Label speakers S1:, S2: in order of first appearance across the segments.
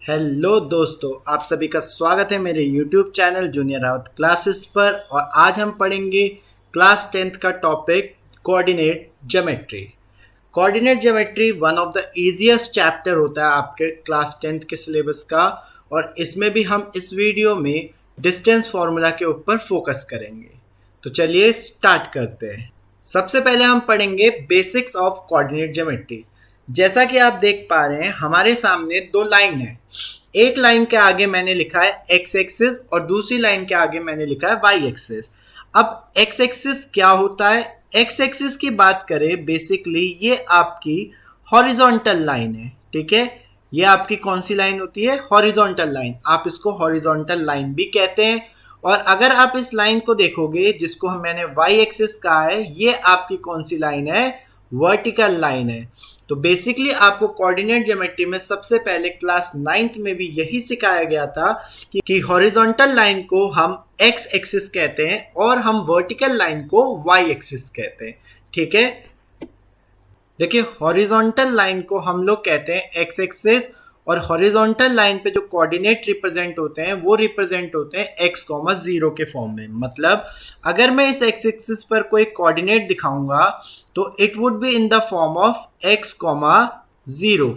S1: Hello दोस्तों, आप सभी का स्वागत है मेरे YouTube channel junior Rawat classes पर। और आज हम पढ़ेंगे क्लास 10th का topic coordinate geometry. Coordinate geometry one of the easiest chapter होता है आपके क्लास 10th के सिलेबस का। और इसमें भी हम इस वीडियो में डिस्टेंस फार्मूला के ऊपर फोकस करेंगे। तो चलिए स्टार्ट करते हैं। सबसे पहले हम पढ़ेंगे बेसिक्स ऑफ कोऑर्डिनेट ज्योमेट्री। जैसा कि आप देख पा रहे हैं, हमारे सामने दो लाइन है। एक लाइन के आगे मैंने लिखा है एक्स एक्सिस और दूसरी लाइन के आगे मैंने लिखा है वाई एक्सिस। अब एक्स एक्सिस क्या होता है? एक्स एक्सिस की बात करें, बेसिकली ये आपकी हॉरिजॉन्टल लाइन है। ठीक है, ये आपकी कौन सी लाइन होती है? Horizontal line. आप इसको हॉरिजॉन्टल लाइन भी कहते हैं। और अगर आप इस लाइन को देखोगे, जिसको मैंने वाई एक्सिस कहा है, ये आपकी कौन सी लाइन है? वर्टिकल लाइन है। तो बेसिकली आपको कोऑर्डिनेट ज्योमेट्री में सबसे पहले क्लास 9th में भी यही सिखाया गया था कि हॉरिजॉन्टल लाइन को हम एक्स एक्सिस कहते हैं और हम वर्टिकल लाइन को वाई एक्सिस कहते हैं। ठीक है, देखिए हॉरिजॉन्टल लाइन को हम लोग कहते हैं एक्स एक्सिस और हॉरिजॉन्टल लाइन पे जो कोऑर्डिनेट रिप्रेजेंट होते हैं वो रिप्रेजेंट होते हैं एक्स, 0 के फॉर्म में। मतलब अगर मैं इस एक्स एक्सिस पर कोई कोऑर्डिनेट दिखाऊंगा तो it would be in the form of x, 0।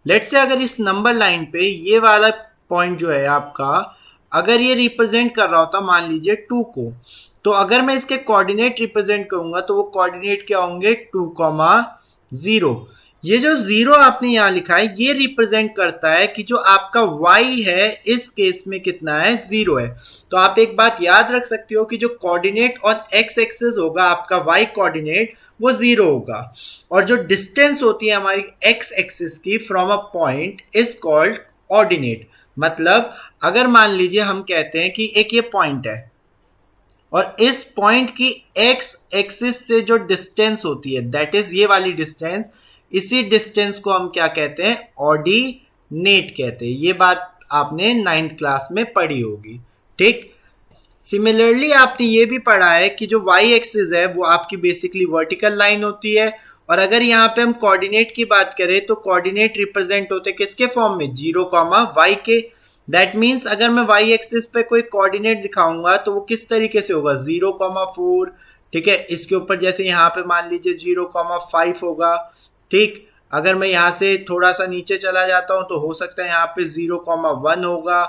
S1: Let's say अगर इस नंबर लाइन पे ये वाला पॉइंट जो है आपका, अगर ये रिप्रेजेंट कर रहा होता मान लीजिए 2 को, तो अगर मैं इसके कोऑर्डिनेट रिप्रेजेंट करूंगा तो वो कोऑर्डिनेट क्या होंगे? 2, 0। ये जो 0 आपने यहां लिखा है ये रिप्रेजेंट करता है कि जो आपका y है इस केस में कितना है? 0 है। तो आप एक बात याद रख सकते हो कि जो कोऑर्डिनेट और x एक्सिस होगा आपका, y कोऑर्डिनेट, वो 0 होगा। और जो डिस्टेंस होती है हमारी x एक्सिस की from a point is called ordinate. मतलब अगर मान लीजिए हम कहते हैं कि एक ये पॉइंट है और इस पॉइंट की x एक्सिस से जो डिस्टेंस होती है, दैट इज ये वाली डिस्टेंस, इसी डिस्टेंस को हम क्या कहते हैं? ऑर्डिनेट कहते हैं। ये बात आपने 9th क्लास में पढ़ी होगी। ठीक, सिमिलरली आपने ये भी पढ़ा है कि जो y एक्सिस है वो आपकी बेसिकली वर्टिकल लाइन होती है। और अगर यहाँ पे हम कोऑर्डिनेट की बात करें तो कोऑर्डिनेट रिप्रेजेंट होते किसके फॉर्म में? 0, y के। दैट मीन्स अगर मैं y एक्सिस पे कोई कोऑर्डिनेट दिखाऊंगा तो वो किस तरीके से होगा? 0, 4। ठीक है, इसके ऊपर जैसे यहाँ पे मान लीजिए 0, 5 होगा। ठीक, अगर मैं यहाँ से थोड़ा सा नीचे चला जाता हूं तो हो सकता है यहाँ पे 0, 1 होगा।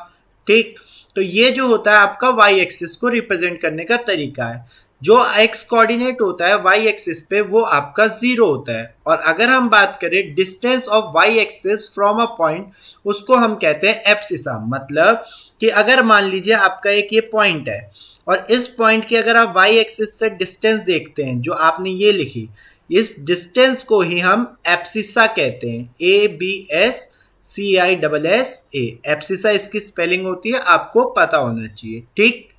S1: ठीक, तो ये जो होता है आपका y एक्सिस को रिप्रेजेंट करने का तरीका है। जो x कोऑर्डिनेट होता है y एक्सिस पे वो आपका 0 होता है। और अगर हम बात करें distance of y axis from a point, उसको हम कहते हैं एब्सिसा। मतलब कि अगर मान लीजिए आपका एक ये पॉइंट है और इस पॉइंट की अगर आप y एक्सिस से डिस्टेंस देखते हैं जो आपने ये लिखी, इस डिस्टेंस को ही हम एब्सिसा कहते हैं। ABSCISSA। एब्सिसा इसकी स्पेलिंग होती है, आपको पता होना चाहिए। ठीक,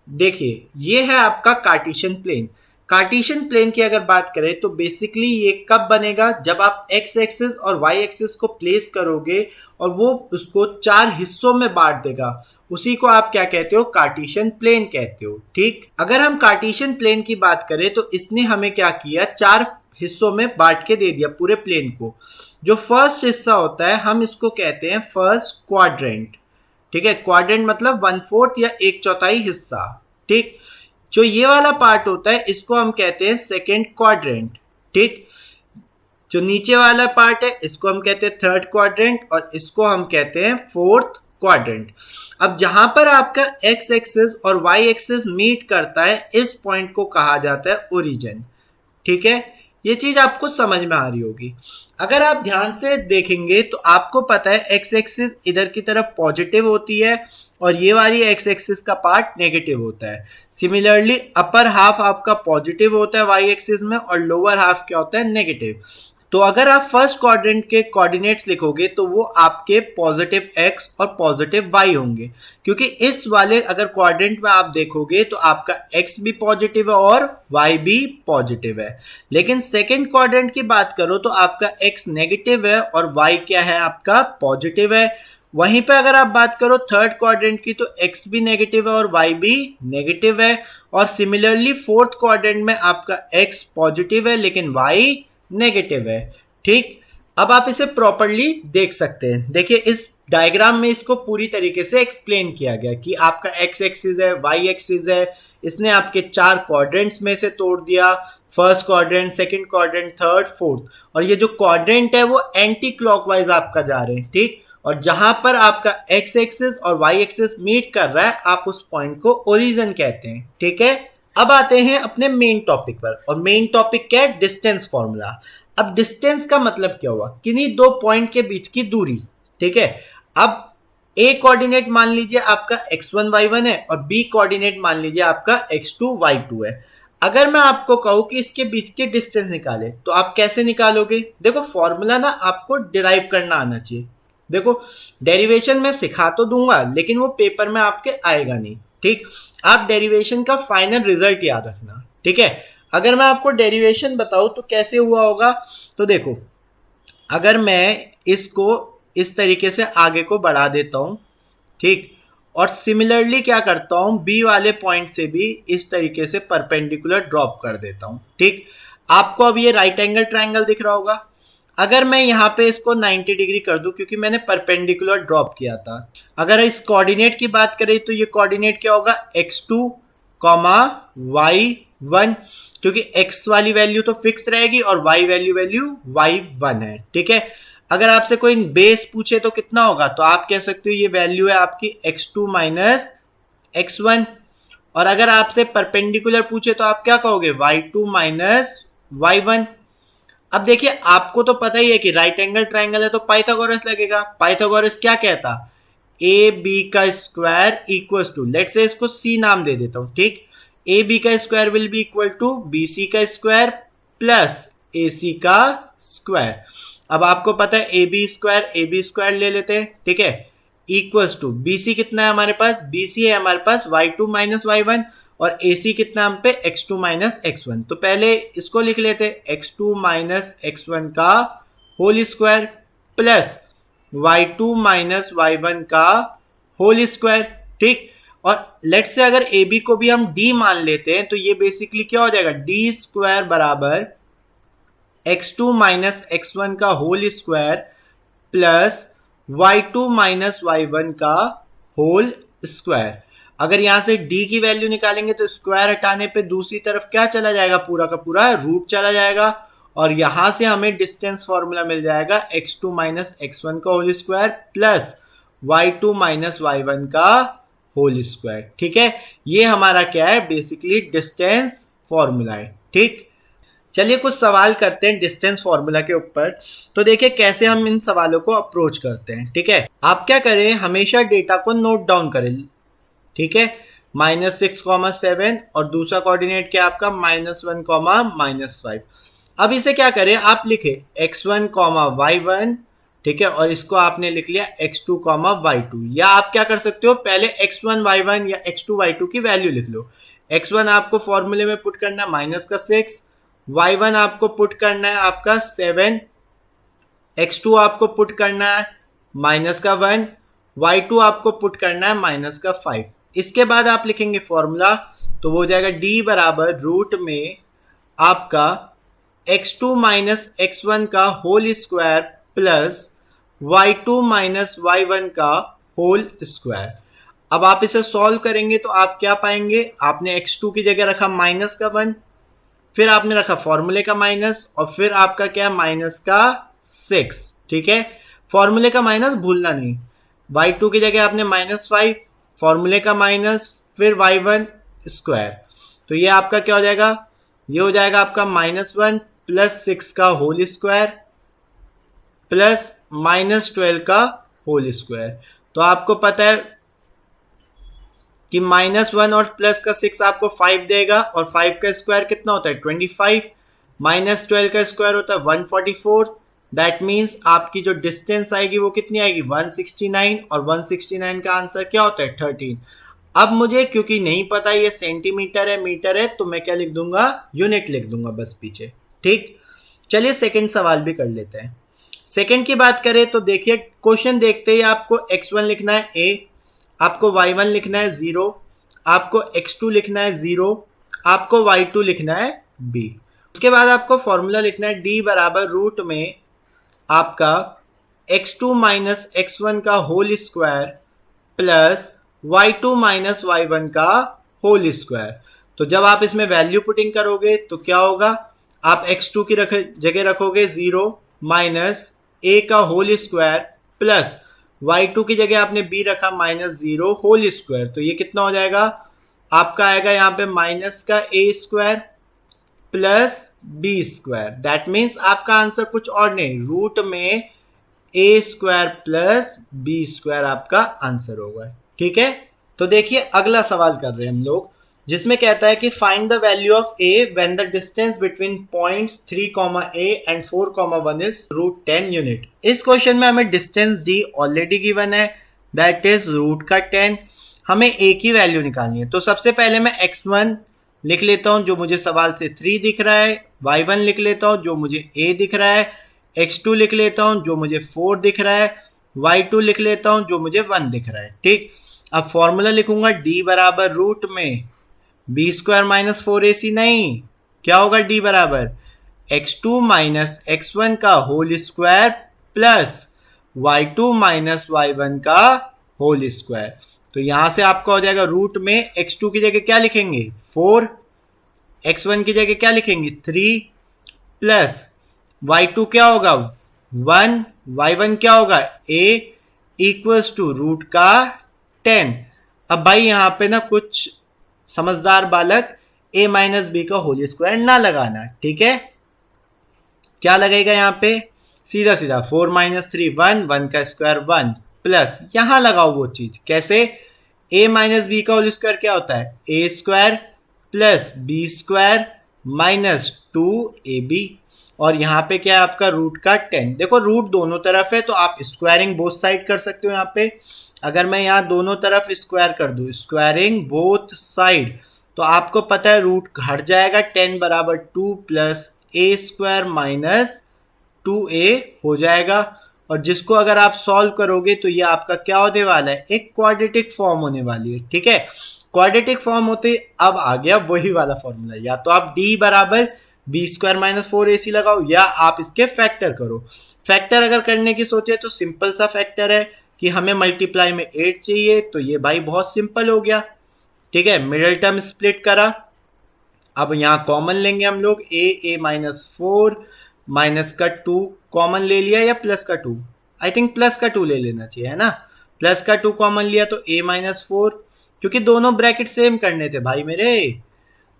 S1: देखिए ये है आपका कार्टेशियन प्लेन। कार्टेशियन प्लेन की अगर बात करें तो बेसिकली ये कब बनेगा? जब आप एक्स एक्सिस और वाई एक्सिस को प्लेस करोगे और वो उसको 4 हिस्सों में बांट देगा, उसी को आप क्या कहते हो? कार्टेशियन प्लेन कहते हो। ठीक, अगर हम कार्टेशियन प्लेन की बात करें तो इसने हमें क्या किया? 4 हिस्सों में बांट के दे दिया पूरे प्लेन को। जो फर्स्ट हिस्सा होता है हम इसको कहते हैं फर्स्ट क्वाड्रेंट। ठीक है, क्वाड्रेंट मतलब 1/4 या 1/4 हिस्सा। ठीक, जो ये वाला पार्ट होता है इसको हम कहते हैं सेकेंड क्वाड्रेंट। ठीक, जो नीचे वाला पार्ट है इसको हम कहते हैं थर्ड क्वाड्रेंट और इसको हम कहते हैं फोर्थ क्वाड्रेंट। अब जहां पर आपका एक्स एक्सिस और वाई एक्सिस मीट करता है, इस पॉइंट को कहा जाता है ओरिजिन। ठीक है, ये चीज आपको समझ में आ रही होगी। अगर आप ध्यान से देखेंगे तो आपको पता है एक्स एक्सिस इधर की तरफ पॉजिटिव होती है और ये वाली एक्स एक्सिस का पार्ट नेगेटिव होता है। सिमिलरली अपर हाफ आपका पॉजिटिव होता है वाई एक्सिस में और लोअर हाफ क्या होता है? नेगेटिव। तो अगर आप फर्स्ट क्वाड्रेंट के कोऑर्डिनेट्स लिखोगे तो वो आपके पॉजिटिव x और पॉजिटिव y होंगे, क्योंकि इस वाले अगर क्वाड्रेंट में आप देखोगे तो आपका x भी पॉजिटिव है और y भी पॉजिटिव है। लेकिन सेकंड क्वाड्रेंट की बात करो तो आपका x नेगेटिव है और y क्या है? आपका पॉजिटिव है। वहीं पे अगर आप बात करो थर्ड क्वाड्रेंट की तो x भी नेगेटिव है और y भी नेगेटिव है। और सिमिलरली फोर्थ क्वाड्रेंट में आपका x पॉजिटिव है लेकिन y नेगेटिव है। ठीक, अब आप इसे प्रॉपरली देख सकते हैं। देखिए इस डायग्राम में इसको पूरी तरीके से एक्सप्लेन किया गया कि आपका एक्स एक्सिस है, वाई एक्सिस है, इसने आपके 4 क्वाड्रेंट्स में से तोड़ दिया, first quadrant, second quadrant, third, fourth, और ये जो क्वाड्रेंट है वो एंटी क्लॉकवाइज आपका जा रहे हैं, ठीक। और जहां पर आपका एक्स एक्सिस और वाई एक्सिस मीट कर रहा है, आप उस पॉइंट को ओरिजिन कहते हैं, ठीक है। अब आते हैं अपने मेन टॉपिक पर, और मेन टॉपिक क्या है? Distance formula. अब डिस्टेंस का मतलब क्या हुआ? किन्हीं दो पॉइंट के बीच की दूरी, ठीक है। अब ए कोऑर्डिनेट मान लीजिए आपका x1 y1 है, और बी कोऑर्डिनेट मान लीजिए आपका x2 y2 है। अगर मैं आपको कहूं कि इसके बीच के डिस्टेंस निकाले, तो आप कैसे निकालोगे? देखो फॉर्मूला ना आपको डिराइव करना आना चाहिए। देखो डेरिवेशन में सिखा तो दूंगा, लेकिन वो पेपर में आपके आएगा नहीं, ठीक। आप डेरिवेशन का फाइनल रिजल्ट याद रखना, ठीक है। अगर मैं आपको डेरिवेशन बताऊं तो कैसे हुआ होगा, तो देखो अगर मैं इसको इस तरीके से आगे को बढ़ा देता हूं, ठीक, और सिमिलरली क्या करता हूं, बी वाले पॉइंट से भी इस तरीके से परपेंडिकुलर ड्रॉप कर देता हूं, ठीक। आपको अब ये राइट एंगल ट्रायंगल दिख रहा होगा। अगर मैं यहाँ पे इसको 90 डिग्री कर दूं, क्योंकि मैंने परपेंडिकुलर ड्रॉप किया था। अगर इस कोऑर्डिनेट की बात करें तो ये कोऑर्डिनेट क्या होगा? x2, y1, क्योंकि x वाली वैल्यू तो फिक्स रहेगी और y वैल्यू y1 है, ठीक है। अगर आपसे कोई बेस पूछे तो कितना होगा, तो आप कह सकते हो ये वैल्यू है आपकी x2 माइनस x1। और अगर आपसे परपेंडिकुलर पूछे तो आप क्या कहोगे? y2 minus y1। अब देखिए आपको तो पता ही है कि राइट एंगल ट्रायंगल है तो पाइथागोरस लगेगा। पाइथागोरस क्या कहता? ए बी का square equal to, let's इसको सी नाम दे देता हूं, ठीक। ए बी का square will be equal to B C का स्क्वायर प्लस ए सी का स्क्वायर। अब आपको पता है ए बी स्क्वायर ले लेते हैं, ठीक है, इक्वल्स टू बी सी कितना है हमारे पास? बी सी है हमारे पास y2 माइनस y1, और ए सी कितना हम पे? x2 minus x1। तो पहले इसको लिख लेते x2 माइनस x1 का whole square plus y2 minus y1 का होल स्क्वायर, ठीक। और लेट से अगर ए बी को भी हम d मान लेते हैं तो ये बेसिकली क्या हो जाएगा? डी स्क्वायर बराबर x2 माइनस x1 का whole square plus y2 minus y1 का होल स्क्वायर। अगर यहां से d की वैल्यू निकालेंगे तो स्क्वायर हटाने पे दूसरी तरफ क्या चला जाएगा? पूरा का पूरा रूट चला जाएगा, और यहां से हमें डिस्टेंस फॉर्मूला मिल जाएगा x2 माइनस x1 का whole square plus y2 minus y1 का होल स्क्वायर, ठीक है। ये हमारा क्या है? बेसिकली डिस्टेंस फॉर्मूला है, ठीक। चलिए कुछ सवाल करते हैं डिस्टेंस फॉर्मूला के ऊपर। तो देखिए कैसे हम इन सवालों को अप्रोच करते हैं, ठीक है। आप क्या करें? हमेशा डेटा को नोट डाउन करें, ठीक है। -6, 7 और दूसरा कोऑर्डिनेट क्या आपका? -1, -5। अब इसे क्या करें? आप लिखे x1, y1, ठीक है, और इसको आपने लिख लिया x2, y2। या आप क्या कर सकते हो? पहले x1, y1 या x2, y2 की वैल्यू लिख लो। x1 आपको फॉर्मूले में पुट करना है -6, y1 आपको पुट करना है आपका 7, x2 आपको पुट करना है -1, y2 आपको पुट करना है -5। इसके बाद आप लिखेंगे फॉर्मूला, तो वो हो जाएगा d बराबर रूट में आपका x2 माइनस x1 का whole square plus y2 minus y1 का होल स्क्वायर। अब आप इसे सॉल्व करेंगे तो आप क्या पाएंगे? आपने x2 की जगह रखा -1, फिर आपने रखा फॉर्मूले का माइनस, और फिर आपका क्या? -6, ठीक है। फॉर्मूले का माइनस भूलना नहीं। y2 की जगह आपने -5, फॉर्मूले का माइनस, फिर y1 स्क्वायर। तो ये आपका क्या हो जाएगा? ये हो जाएगा आपका -1 प्लस 6 का होल स्क्वायर प्लस -12 का होल स्क्वायर। तो आपको पता है कि -1 और प्लस का 6 आपको 5 देगा, और 5 का स्क्वायर कितना होता है? 25, -12 का स्क्वायर होता है 144। दैट मीन्स आपकी जो डिस्टेंस आएगी वो कितनी आएगी? 169, और 169 का आंसर क्या होता है? 13। अब मुझे क्योंकि नहीं पता ये सेंटीमीटर है मीटर है, तो मैं क्या लिख दूंगा? यूनिट लिख दूंगा बस पीछे, ठीक। चलिए सेकंड सवाल भी कर लेते हैं। सेकंड की बात करें तो देखिए क्वेश्चन देखते ही आपको x1 लिखना है a, आपको y1 लिखना है 0, आपको x2 लिखना है 0, आपको y2 लिखना है b। उसके बाद आपको फॉर्मूला लिखना है d बराबर रूट में आपका x2 माइनस x1 का whole square plus y2 minus y1 का होल स्क्वायर। तो जब आप इसमें वैल्यू पुटिंग करोगे तो क्या होगा, आप x2 की जगह रखोगे 0 माइनस a का होल स्क्वायर प्लस y2 की जगह आपने b रखा माइनस 0 होल स्क्वायर। तो ये कितना हो जाएगा, आपका आएगा यहाँ पे माइनस का a square plus B square. That means आपका आंसर कुछ और नहीं, रूट में A square plus B square आपका आंसर होगा। ठीक है, तो देखिए अगला सवाल कर रहे हैं हम लोग, जिसमें कहता है कि find the value of A when the distance between points 3, a and 4, 1 is √10 unit. इस क्वेश्चन में हमें डिस्टेंस डी ऑलरेडी गिवन है, दैट इज रूट का 10। हमें ए की वैल्यू निकालनी है। तो सबसे पहले मैं x1 लिख लेता हूं जो मुझे सवाल से 3 दिख रहा है, y1 लिख लेता हूं जो मुझे a दिख रहा है, x2 लिख लेता हूं जो मुझे 4 दिख रहा है, y2 लिख लेता हूं जो मुझे 1 दिख रहा है। ठीक, अब फॉर्मूला लिखूंगा d बराबर रूट में बी स्क्वायर माइनस 4ac, नहीं, क्या होगा d बराबर x2 माइनस x1 का whole square plus y2 minus y1 का होल स्क्वायर। तो यहां से आपका हो जाएगा रूट में x2 की जगह क्या लिखेंगे 4, x1 की जगह क्या लिखेंगे 3 प्लस y2 क्या होगा 1, y1 क्या होगा a इक्वल्स टू रूट का 10। अब भाई यहां पे ना कुछ समझदार बालक a माइनस बी का होल स्क्वायर ना लगाना। ठीक है, क्या लगेगा यहां पे, सीधा सीधा 4 माइनस 3 1, 1 का स्क्वायर 1 प्लस यहां लगाओ वो चीज, कैसे, a माइनस बी का होल स्क्वायर क्या होता है a square plus B square minus 2ab, और यहाँ पे क्या है आपका रूट का 10। देखो रूट दोनों तरफ है तो आप स्क्वायरिंग बोथ साइड कर सकते हो। यहाँ पे अगर मैं यहाँ दोनों तरफ स्क्वायर कर दूं, स्क्वायरिंग बोथ साइड, तो आपको पता है रूट हट जाएगा, 10 बराबर 2 plus a square minus 2a हो जाएगा। और जिसको अगर आप सॉल्व करोगे तो ये आपका क्या होने वाला है, एक क्वाड्रेटिक फॉर्म होने वाली है। ठीक है, क्वाड्रेटिक फॉर्म होते अब आ गया वही वाला फॉर्मूला, या तो आप d बराबर बी स्क्वायर माइनस 4ac लगाओ या आप इसके फैक्टर करो। फैक्टर अगर करने की सोचे तो सिंपल सा फैक्टर है कि हमें मल्टीप्लाई में 8 चाहिए, तो ये भाई बहुत सिंपल हो गया। ठीक है, मिडिल टर्म स्प्लिट करा, अब यहां कॉमन लेंगे हम लोग, a माइनस 4 माइनस का 2 कॉमन ले लिया या प्लस का 2, आई थिंक प्लस का 2 ले लेना चाहिए, है ना, प्लस का 2 कॉमन लिया तो a माइनस 4, क्योंकि दोनों ब्रैकेट सेम करने थे भाई मेरे,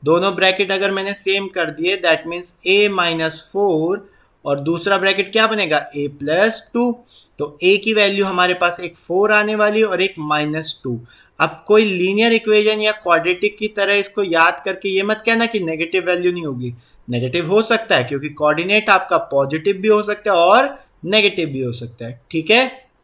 S1: दोनों ब्रैकेट अगर मैंने सेम कर दिए दैट मीन्स a माइनस 4 और दूसरा ब्रैकेट क्या बनेगा a प्लस 2। तो a की वैल्यू हमारे पास एक 4 आने वाली है और एक माइनस 2। अब कोई लीनियर इक्वेशन या क्वाड्रेटिक की तरह इसको याद करके ये मत कहना कि नेगेटिव वैल्यू नहीं होगी, नेगेटिव हो सकता है क्योंकि कोऑर्डिनेट आपका पॉजिटिव भी हो सकता है और नेगेटिव भी हो सकता है। ठीक है,